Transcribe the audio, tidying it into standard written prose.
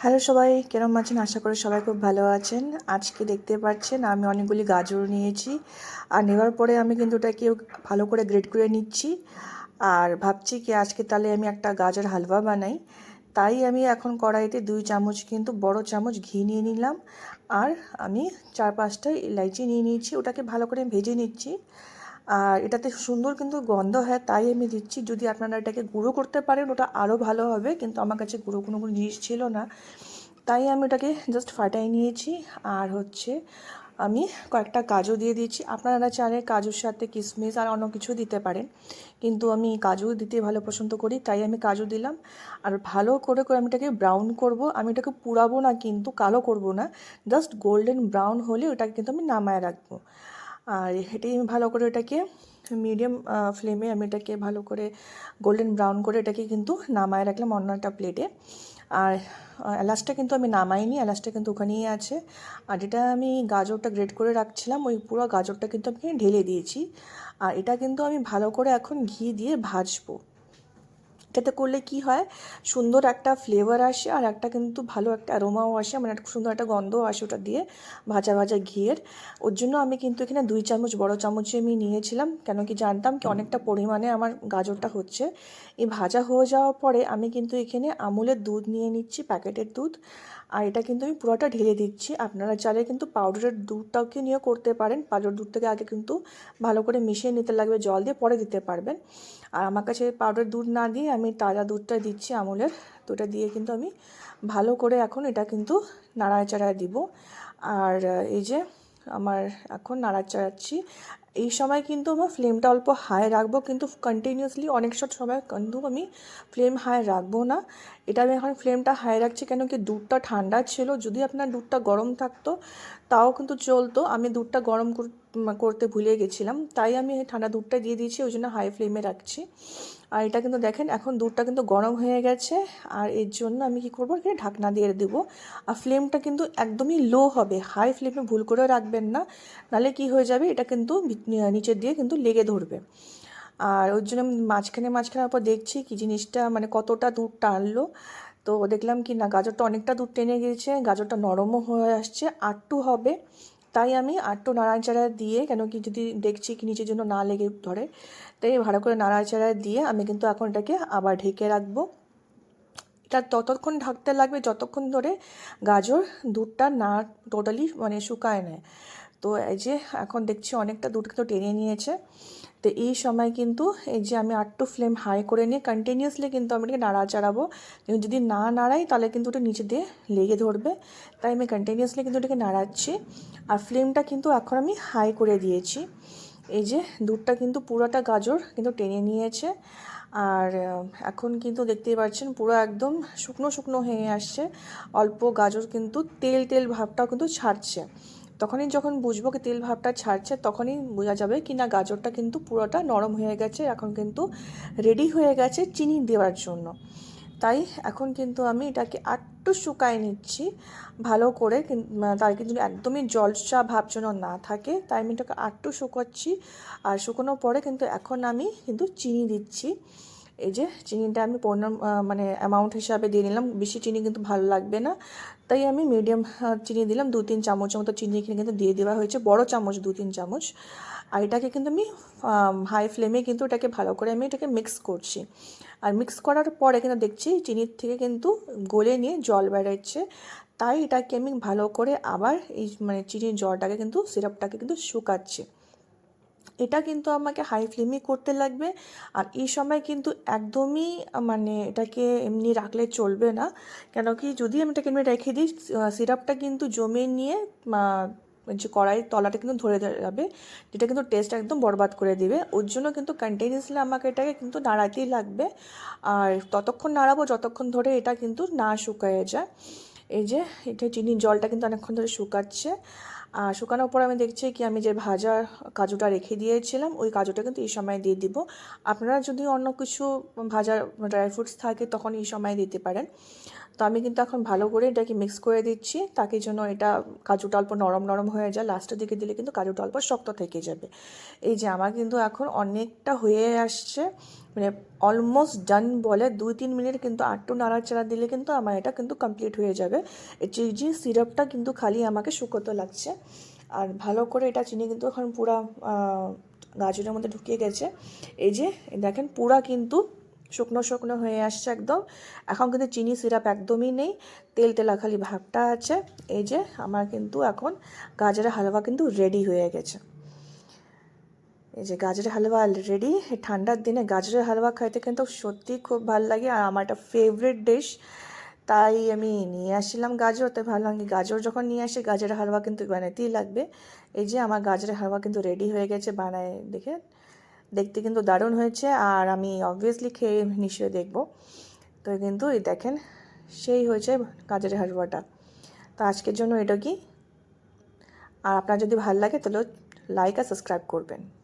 Hello সবাই, কেরম আছেন? আশা করি সবাই খুব ভালো আছেন। আজকে দেখতে পাচ্ছেন আমি অনেকগুলি গাজর নিয়েছি, আর নেওয়ার পরে আমি কিন্তু ওটাকে ভালো করে গ্রেট করে নিচ্ছি। আর ভাবছি কি আজকে তাহলে আমি একটা গাজর হালুয়া বানাই। তাই আমি এখন কড়াইতে 2 চামচ কিন্তু বড় চামচ ঘি নিয়ে নিলাম, আর আমি 4-5টা ইলাইচি নিয়ে নিয়েছি। ওটাকে ভালো করে ভেজে নিচ্ছি, আর এটাতে সুন্দর কিন্তু গন্ধ হয়, তাই আমি দিচ্ছি। যদি আপনারা এটাকে গুঁড়ো করতে পারেন ওটা আরও ভালো হবে, কিন্তু আমার কাছে গুঁড়ো কোনো জিনিস ছিল না, তাই আমি ওটাকে জাস্ট ফাটাই নিয়েছি। আর আমি কয়েকটা কাজু দিয়ে দিয়েছি। আপনারা চাইলে কাজুর সাথে কিশমিশ আর অন্য কিছু দিতে পারেন, কিন্তু আমি কাজু দিতে ভালো পছন্দ করি, তাই আমি কাজু দিলাম। আর ভালো করে করে আমি এটাকে ব্রাউন করব। আমি এটাকে পুড়াবো না, কিন্তু কালো করব না, জাস্ট গোল্ডেন ব্রাউন হলে ওটাকে কিন্তু আমি নামায় রাখবো। আর এটাই আমি ভালো করে এটাকে মিডিয়াম ফ্লেমে আমি এটাকে ভালো করে গোল্ডেন ব্রাউন করে এটাকে কিন্তু নামায় রাখলাম অন্য একটা প্লেটে। আর এলাচটা কিন্তু আমি নামাইনি, এলাচটা কিন্তু ওখানেই আছে। আর যেটা আমি গাজরটা গ্রেট করে রাখছিলাম, ওই পুরো গাজরটা কিন্তু আমি ঢেলে দিয়েছি। আর এটা কিন্তু আমি ভালো করে এখন ঘি দিয়ে ভাজবো। এটাতে করলে কি হয়, সুন্দর একটা ফ্লেভার আসে, আর একটা কিন্তু ভালো একটা অ্যারোমাও আসে, মানে একটা সুন্দর একটা গন্ধও আসে ওটা দিয়ে ভাজা ভাজা ঘিয়ের। ওর জন্য আমি কিন্তু এখানে 2 চামচ বড় চামচে আমি নিয়েছিলাম, কেন কি জানতাম কি অনেকটা পরিমাণে আমার গাজরটা হচ্ছে। এই ভাজা হয়ে যাওয়ার পরে আমি কিন্তু এখানে আমুলের দুধ নিয়ে নিচ্ছি, প্যাকেটের দুধ। আর এটা কিন্তু আমি পুরোটা ঢেলে দিচ্ছি। আপনারা চাইলে কিন্তু পাউডারের দুধটাকে নিয়ে করতে পারেন। পাউডার দুধটাকে আগে কিন্তু ভালো করে মিশিয়ে নিতে লাগবে জল দিয়ে, পরে দিতে পারবেন। আর আমার কাছে পাউডার দুধ না দিয়ে আমি তাজা দুধটা দিচ্ছি আমুলের। তো এটা দিয়ে কিন্তু আমি ভালো করে এখন এটা কিন্তু নাড়াচাড়া দিব। আর এই যে আমার এখন নাড়াচাড়াচ্ছি। এই সময় কিন্তু আমার ফ্লেমটা অল্প হাই রাখবো, কিন্তু কন্টিনিউয়াসলি অনেক সময় কিন্তু আমি ফ্লেম হাই রাখবো না। এটা আমি এখন ফ্লেমটা হাই রাখছি, কেন কি দুধটা ঠান্ডা ছিল। যদি আপনার দুধটা গরম থাকতো তাও কিন্তু চলতো, আমি দুধটা গরম করতে ভুলে গেছিলাম, তাই আমি ঠান্ডা দুধটা দিয়ে দিয়েছি, ওই জন্য হাই ফ্লেমে রাখছি। আর এটা কিন্তু দেখেন এখন দুধটা কিন্তু গরম হয়ে গেছে। আর এর জন্য আমি কি করবো, এখানে ঢাকনা দিয়ে দেবো। আর ফ্লেমটা কিন্তু একদমই লো হবে, হাই ফ্লেমে ভুল করে রাখবেন না, নাহলে কি হয়ে যাবে, এটা কিন্তু নিচের দিয়ে কিন্তু লেগে ধরবে। আর ওর জন্য আমি মাঝখানে মাঝখানে পর দেখছি কি জিনিসটা মানে কতটা দুধ টানলো। তো দেখলাম কি না, গাজরটা অনেকটা দুধ টেনে গিয়েছে, গাজরটা নরমও হয়ে আসছে, আটটু হবে। তাই আমি আটটু নাড়াচাড়া দিয়ে, কেন কি যদি দেখছি কি নিচের জন্য না লেগে ধরে, তাই ভালো করে নাড়াচাড়া দিয়ে আমি কিন্তু এখন এটাকে আবার ঢেকে রাখবো। এটা ততক্ষণ ঢাকতে লাগবে যতক্ষণ ধরে গাজর দুধটা না টোটালি মানে শুকায় নেয়। তো এই যে এখন দেখছি অনেকটা দুধ কিন্তু টেনে নিয়েছে। তো এই সময় কিন্তু এই যে আমি আটটু ফ্লেম হাই করে নিয়ে কন্টিনিউয়াসলি কিন্তু আমি এটাকে নাড়াচাড়াবো, কিন্তু যদি না নাড়াই তাহলে কিন্তু ওটা নিচে দিয়ে লেগে ধরবে। তাই আমি কন্টিনিউয়াসলি কিন্তু এটাকে নাড়াচ্ছি। আর ফ্লেমটা কিন্তু এখন আমি হাই করে দিয়েছি। এই যে দুধটা কিন্তু পুরোটা গাজর কিন্তু টেনে নিয়েছে। আর এখন কিন্তু দেখতেই পাচ্ছেন পুরো একদম শুকনো শুকনো হয়ে আসছে। অল্প গাজর কিন্তু তেল তেল ভাবটাও কিন্তু ছাড়ছে। তখনই যখন বুঝবো কি তেল ভাবটা ছাড়ছে, তখনই বোঝা যাবে কি না গাজরটা কিন্তু পুরোটা নরম হয়ে গেছে, এখন কিন্তু রেডি হয়ে গেছে চিনি দেওয়ার জন্য। তাই এখন কিন্তু আমি এটাকে একটু শুকায় নিচ্ছি ভালো করে, তার কিন্তু একদমই জলসা ভাব যেন না থাকে, তাই আমি এটাকে একটু শুকাচ্ছি। আর শুকোনোর পরে কিন্তু এখন আমি কিন্তু চিনি দিচ্ছি। এই যে চিনিটা আমি মানে অ্যামাউন্ট হিসাবে দিয়ে নিলাম, বেশি চিনি কিন্তু ভালো লাগবে না, তাই আমি মিডিয়াম চিনি দিলাম। 2-3 চামচের মতো চিনি এখানে কিন্তু দিয়ে দেওয়া হয়েছে, বড় চামচ 2-3 চামচ। আর এটাকে কিন্তু আমি হাই ফ্লেমে কিন্তু এটাকে ভালো করে আমি এটাকে মিক্স করছি। আর মিক্স করার পরে কিন্তু দেখছি চিনির থেকে কিন্তু গলে নিয়ে জল বেরোচ্ছে, তাই এটাকে আমি ভালো করে আবার এই মানে চিনির জলটাকে কিন্তু সিরাপটাকে কিন্তু শুকাচ্ছি। এটা কিন্তু আমাকে হাই ফ্লেমে করতে লাগবে। আর এই সময় কিন্তু একদমই মানে এটাকে এমনি রাখলে চলবে না, কেন কি যদি আমি এটাকে এমনি রেখে দিই সিরাপটা কিন্তু জমে নিয়ে যে কড়াইয়ের তলাটা কিন্তু ধরে যাবে, যেটা কিন্তু টেস্ট একদম বরবাদ করে দিবে। ওর জন্য কিন্তু কন্টিনিউয়াসলি আমাকে এটাকে কিন্তু নাড়াতেই লাগবে। আর ততক্ষণ নাড়াবো যতক্ষণ ধরে এটা কিন্তু না শুকায় যায়। এই যে এটা চিনির জলটা কিন্তু অনেকক্ষণ ধরে শুকাচ্ছে। আর শুকানোর পর আমি দেখছি কি আমি যে ভাজা কাজুটা রেখে দিয়েছিলাম, ওই কাজুটা কিন্তু এই সময় দিয়ে দিব। আপনারা যদি অন্য কিছু ভাজা ড্রাই ফ্রুটস থাকে তখন এই সময় দিতে পারেন। তো আমি কিন্তু এখন ভালো করে এটাকে মিক্স করে দিচ্ছি, তাকে যেন এটা কাজুটা অল্প নরম নরম হয়ে যায়। লাস্টের দিকে দিলে কিন্তু কাজুটা অল্প শক্ত থেকে যাবে। এই যে আমার কিন্তু এখন অনেকটা হয়ে আসছে। মানে অলমোস্ট ডান বলে 2-3 মিনিট কিন্তু আটটু নাড়াচাড়া দিলে কিন্তু আমার এটা কিন্তু কমপ্লিট হয়ে যাবে। এই চিনি সিরাপটা কিন্তু খালি আমাকে শুকোতে লাগছে। আর ভালো করে এটা চিনি কিন্তু এখন পুরা গাজরের মধ্যে ঢুকিয়ে গেছে। এই যে দেখেন পুরা কিন্তু শুকনো শুকনো হয়ে আসছে একদম। এখন কিন্তু চিনি সিরাপ একদমই নেই, তেল তেলা খালি ভাবটা আছে। এই যে আমার কিন্তু এখন গাজরের হালুয়া কিন্তু রেডি হয়ে গেছে। এই যে গাজরের হালুয়া রেডি। ঠান্ডার দিনে গাজরের হালুয়া খাইতে কিন্তু সত্যি খুব ভালো লাগে, আর আমার একটা ফেভারিট ডিশ। তাই আমি নিয়ে আসছিলাম গাজর, তাই ভাবলাম কি গাজর যখন নিয়ে আসি গাজরের হালুয়া কিন্তু বানাতেই লাগবে। এই যে আমার গাজরের হালুয়া কিন্তু রেডি হয়ে গেছে, বানায় দেখে দেখতে কিন্তু দারুণ হয়েছে। আর আমি অবভিয়াসলি খেয়ে নিশ্চয়ই দেখবো। তো কিন্তু এই দেখেন সেই হয়েছে গাজরের হালুয়াটা। তো আজকের জন্য এটা কি, আর আপনার যদি ভালো লাগে তাহলে লাইক আর সাবস্ক্রাইব করবেন।